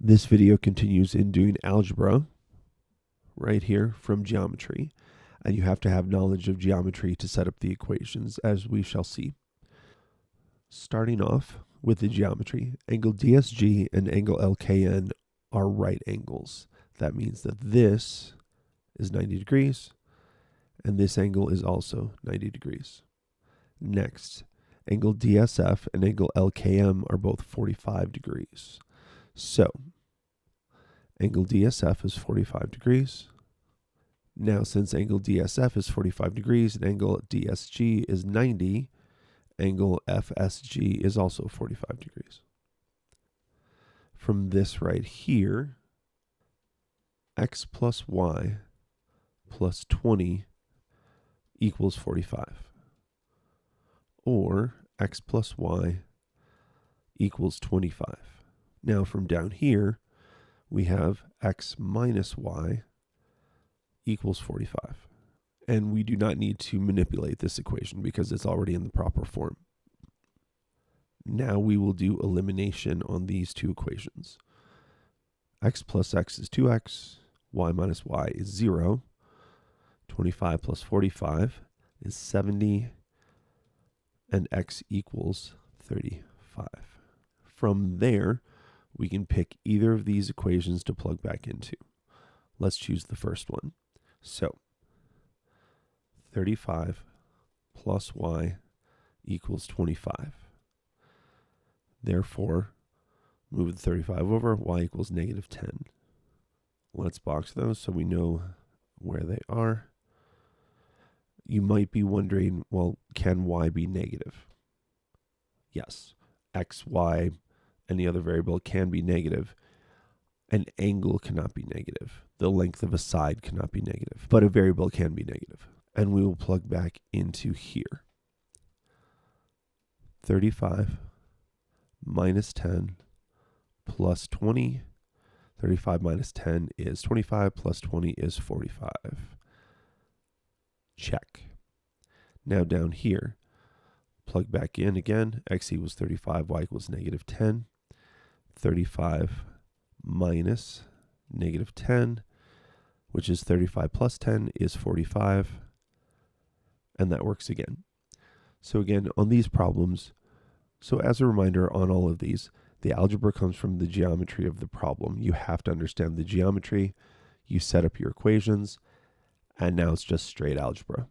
This video continues in doing algebra right here from geometry, and you have to have knowledge of geometry to set up the equations, as we shall see. Starting off with the geometry, angle DSG and angle LKN are right angles. That means that this is 90 degrees, and this angle is also 90 degrees. Next, angle DSF and angle LKM are both 45 degrees. So, angle DSF is 45 degrees. Now, since angle DSF is 45 degrees and angle DSG is 90, angle FSG is also 45 degrees. From this right here, x plus y plus 20 equals 45. Or x plus y equals 25. Now from down here, we have x minus y equals 45. And we do not need to manipulate this equation because it's already in the proper form. Now we will do elimination on these two equations. X plus x is 2x, y minus y is 0. 25 plus 45 is 70, and x equals 35. From there, we can pick either of these equations to plug back into. Let's choose the first one. So, 35 plus y equals 25. Therefore, move the 35 over, y equals negative 10. Let's box those so we know where they are. You might be wondering, well, can y be negative? Yes, x, y, any other variable can be negative. An angle cannot be negative. The length of a side cannot be negative, but a variable can be negative. And we will plug back into here. 35 minus 10 plus 20. 35 minus 10 is 25, plus 20 is 45. Check. Now down here, plug back in again. X equals 35, y equals negative 10. 35 minus negative 10, which is 35 plus 10, is 45. And that works again. So again, on these problems, so as a reminder on all of these, the algebra comes from the geometry of the problem. You have to understand the geometry, you set up your equations, and now it's just straight algebra.